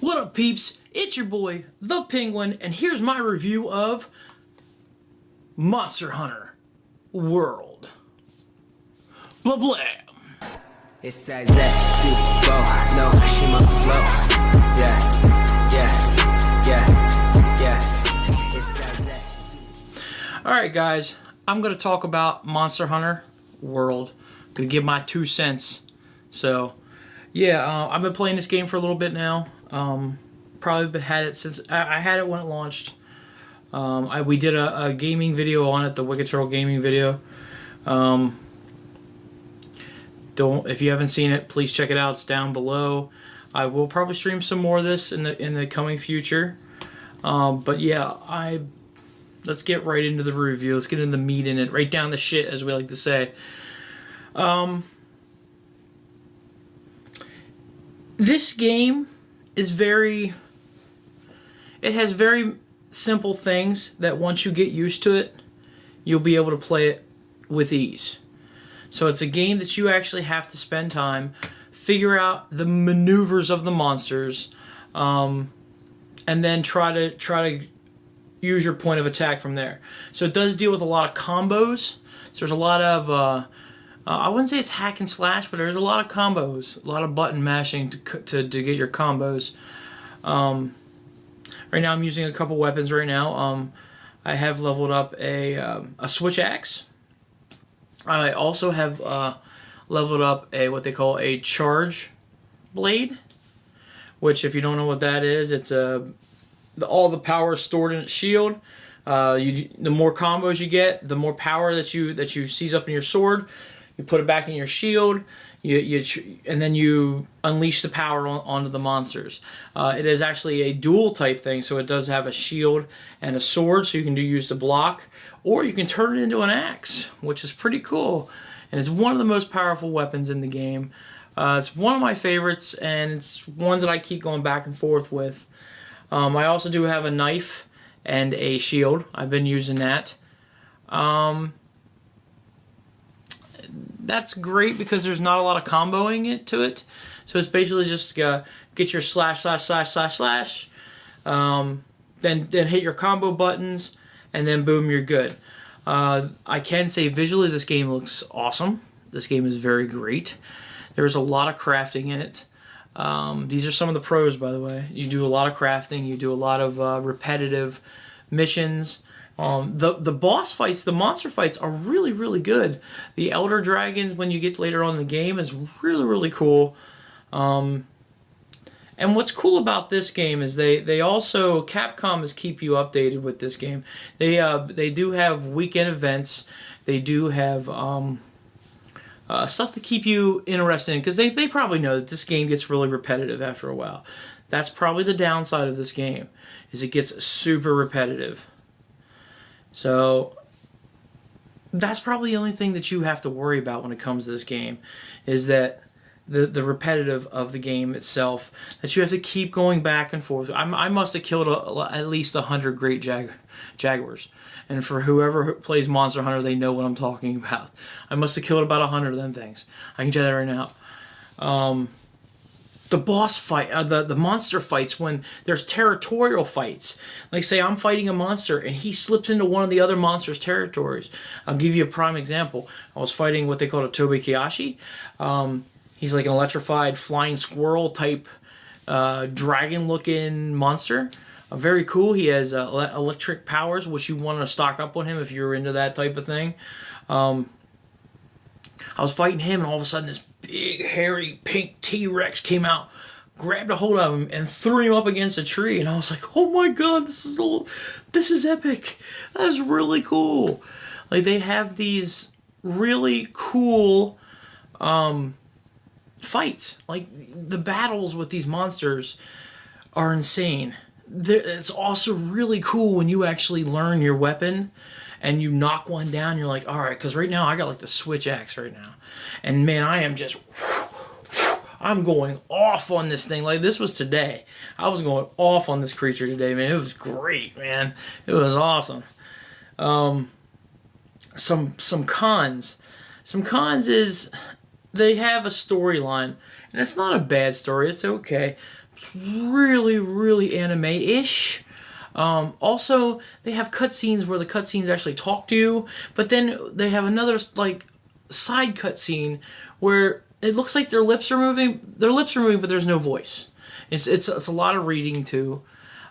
What up, peeps? It's your boy, The Penguin, and here's my review of Monster Hunter World. Blah blah. It's that she go, no, she my flow. Yeah. It's that. Alright, guys, I'm going to talk about Monster Hunter World. I'm going to give my 2 cents. So, yeah, I've been playing this game for a little bit now. Probably had it since I had it when it launched. We did a gaming video on it, the Wicked Turtle gaming video. If you haven't seen it, please check it out. It's down below. I will probably stream some more of this in the coming future. But yeah, let's get right into the review. Let's get into the meat in it, right down the shit, as we like to say. This game is it has very simple things that once you get used to it, you'll be able to play it with ease. So it's a game that you actually have to spend time, figure out the maneuvers of the monsters, and then try to use your point of attack from there. So it does deal with a lot of combos. So there's a lot of I wouldn't say it's hack and slash, but there's a lot of combos, a lot of button mashing to get your combos. Right now I'm using a couple weapons right now. I have leveled up a switch axe. I also have leveled up what they call a charge blade, which, if you don't know what that is, it's all the power is stored in its shield. The more combos you get, the more power that you seize up in your sword. You put it back in your shield, and then you unleash the power onto the monsters. It is actually a dual type thing, so it does have a shield and a sword, so you can use the block, or you can turn it into an axe, which is pretty cool. And it's one of the most powerful weapons in the game. It's one of my favorites, and it's ones that I keep going back and forth with. I also do have a knife and a shield. I've been using that. That's great because there's not a lot of comboing to it. So it's basically just get your slash, then hit your combo buttons, and then boom, you're good. I can say visually this game looks awesome. This game is very great. There's a lot of crafting in it. These are some of the pros, by the way. You do a lot of crafting. You do a lot of repetitive missions. The boss fights, the monster fights are really, really good. The Elder Dragons, when you get later on in the game, is really, really cool. And what's cool about this game is they also, Capcom is keep you updated with this game. They do have weekend events. They do have stuff to keep you interested in, because they probably know that this game gets really repetitive after a while. That's probably the downside of this game, is it gets super repetitive. So that's probably the only thing that you have to worry about when it comes to this game, is that the repetitive of the game itself, that you have to keep going back and forth. I must have killed at least 100 great jaguars. And for whoever plays Monster Hunter, they know what I'm talking about. I must have killed about 100 of them things. I can tell you that right now. The boss fight, the monster fights, when there's territorial fights. Like, say I'm fighting a monster and he slips into one of the other monster's territories. I'll give you a prime example. I was fighting what they call a Tobikiashi. He's like an electrified flying squirrel type dragon-looking monster. Very cool. He has electric powers, which you want to stock up on him if you're into that type of thing. I was fighting him, and all of a sudden this big, hairy, pink T-Rex came out, grabbed a hold of him, and threw him up against a tree. And I was like, oh my god, this is epic. That is really cool. Like, they have these really cool fights. Like, the battles with these monsters are insane. It's also really cool when you actually learn your weapon and you knock one down. You're like, all right, because right now I got like the switch axe right now, and man, I am just, I'm going off on this thing. Like, this was today. I was going off on this creature today, man. It was great, man. It was awesome. Some cons. Some cons is they have a storyline, and it's not a bad story. It's okay. It's really, really anime-ish. Also, they have cutscenes where the cutscenes actually talk to you, but then they have another like side cutscene where it looks like their lips are moving. Their lips are moving, but there's no voice. It's a lot of reading too.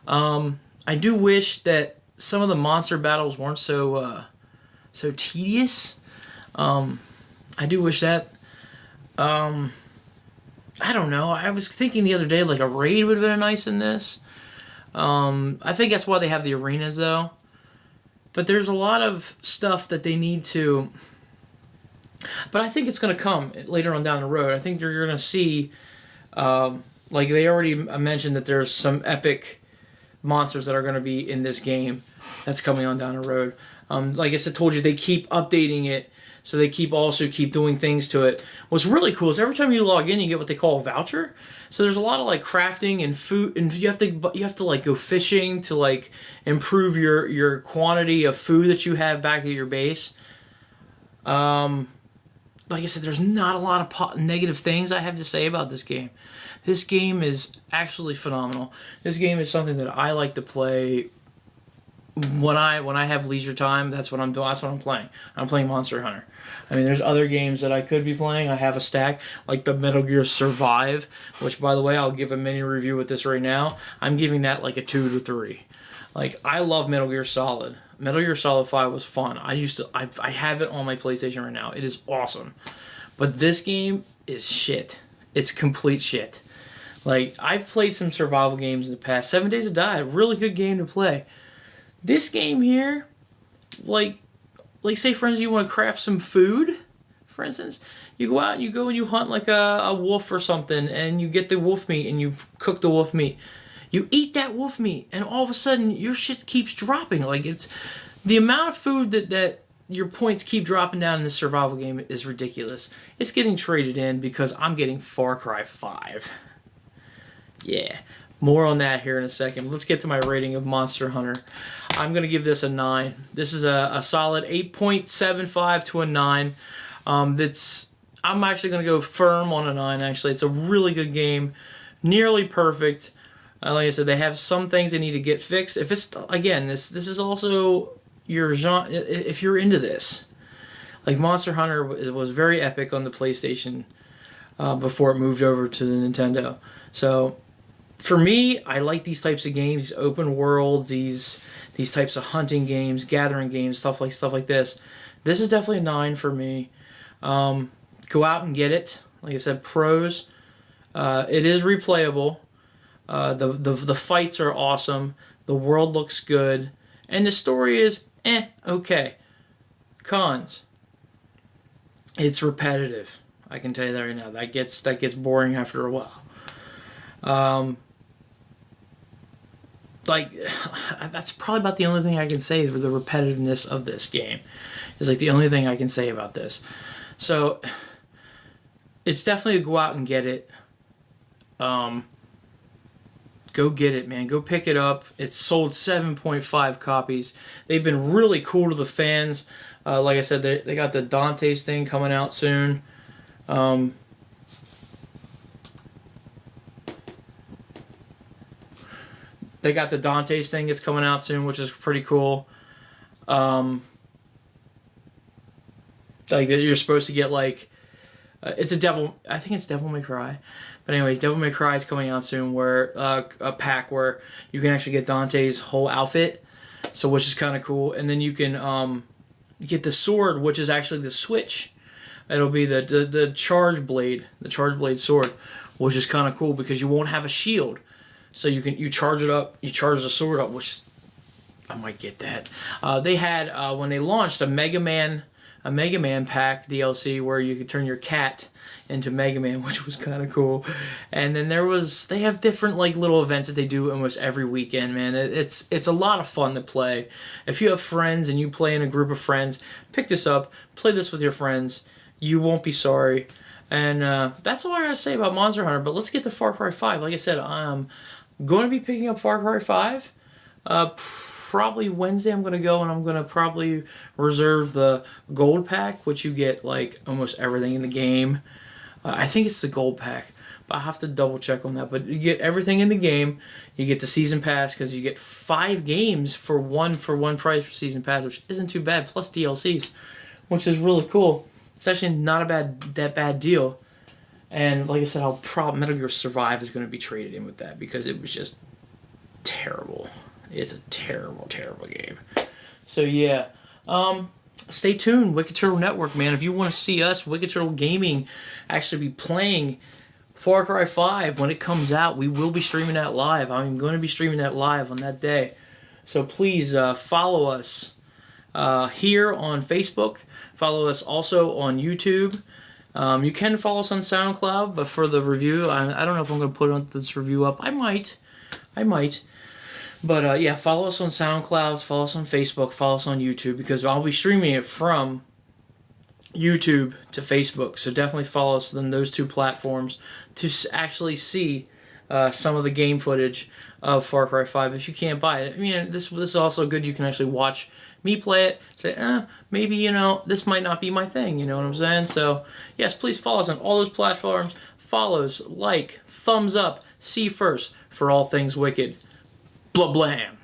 I do wish that some of the monster battles weren't so tedious. I do wish that. I don't know. I was thinking the other day like a raid would have been nice in this. I think that's why they have the arenas though. But there's a lot of stuff that they need to. But I think it's going to come later on down the road. I think you're going to see, like they already mentioned that there's some epic monsters that are going to be in this game that's coming on down the road. Like I said, told you they keep updating it, so they keep doing things to it. What's really cool is every time you log in, you get what they call a voucher. So there's a lot of like crafting and food, and you have to like go fishing to like improve your quantity of food that you have back at your base. Like I said, there's not a lot of negative things I have to say about this game. This game is absolutely phenomenal. This game is something that I like to play when I have leisure time. That's what I'm doing. That's what I'm playing. I'm playing Monster Hunter. I mean, there's other games that I could be playing. I have a stack, like the Metal Gear Survive, which, by the way, I'll give a mini review with this right now. I'm giving that like a 2 to 3. Like, I love Metal Gear Solid. Metal Gear Solid 5 was fun. I have it on my PlayStation right now. It is awesome. But this game is shit. It's complete shit. Like, I've played some survival games in the past. 7 Days to Die, a really good game to play. This game here, like say, for instance, you want to craft some food, for instance. You go out and you hunt like a wolf or something, and you get the wolf meat and you cook the wolf meat. You eat that wolf meat, and all of a sudden, your shit keeps dropping. Like, it's the amount of food that your points keep dropping down in this survival game is ridiculous. It's getting traded in because I'm getting Far Cry 5. Yeah, more on that here in a second. Let's get to my rating of Monster Hunter. I'm going to give this a 9. This is a solid 8.75 to a 9. I'm actually going to go firm on a 9, actually. It's a really good game. Nearly perfect. Like I said, they have some things they need to get fixed. If it's, again, this is also your genre. If you're into this, like Monster Hunter was very epic on the PlayStation before it moved over to the Nintendo. So for me, I like these types of games, these open worlds, these types of hunting games, gathering games, stuff like this. This is definitely a 9 for me. Go out and get it. Like I said, pros. It is replayable. The fights are awesome. The world looks good, and the story is okay. Cons. It's repetitive. I can tell you that right now. That gets boring after a while. Like, that's probably about the only thing I can say for the repetitiveness of this game. Is like the only thing I can say about this. So it's definitely a go out and get it. Go get it, man. Go pick it up. It's sold 7.5 copies. They've been really cool to the fans. Like I said, they got the Dante's thing coming out soon. They got the Dante's thing that's coming out soon, which is pretty cool. Like you're supposed to get like it's a devil. I think it's Devil May Cry. But anyways, Devil May Cry is coming out soon, where a pack where you can actually get Dante's whole outfit, so which is kind of cool. And then you can get the sword, which is actually the Switch. It'll be the charge blade sword, which is kind of cool because you won't have a shield, so you charge it up, you charge the sword up, which I might get that. They had when they launched a Mega Man pack DLC where you could turn your cat into Mega Man, which was kind of cool. And then they have different like little events that they do almost every weekend, man. It's a lot of fun to play. If you have friends and you play in a group of friends, pick this up, play this with your friends. You won't be sorry. And that's all I gotta say about Monster Hunter. But let's get to Far Cry 5. Like I said, I'm going to be picking up Far Cry 5. Probably Wednesday I'm going to go, and I'm going to probably reserve the gold pack, which you get like almost everything in the game. I think it's the gold pack. But I have to double check on that. But you get everything in the game. You get the season pass because you get 5 games for one price for season pass, which isn't too bad. Plus DLCs, which is really cool. It's actually not that bad deal. And like I said, Metal Gear Survive is going to be traded in with that because it was just terrible. It's a terrible, terrible game. So yeah, stay tuned, Wicked Turtle Network, man. If you want to see us, Wicked Turtle Gaming, actually be playing Far Cry 5 when it comes out, we will be streaming that live. I'm going to be streaming that live on that day. So please follow us here on Facebook. Follow us also on YouTube. You can follow us on SoundCloud, but for the review, I don't know if I'm going to put this review up. I might. But yeah, follow us on SoundCloud, follow us on Facebook, follow us on YouTube, because I'll be streaming it from YouTube to Facebook. So definitely follow us on those 2 platforms to actually see some of the game footage of Far Cry 5 if you can't buy it. I mean, this is also good. You can actually watch me play it, say, maybe, this might not be my thing, you know what I'm saying? So, yes, please follow us on all those platforms. Follows, like, thumbs up, see first for all things Wicked. Blah blam.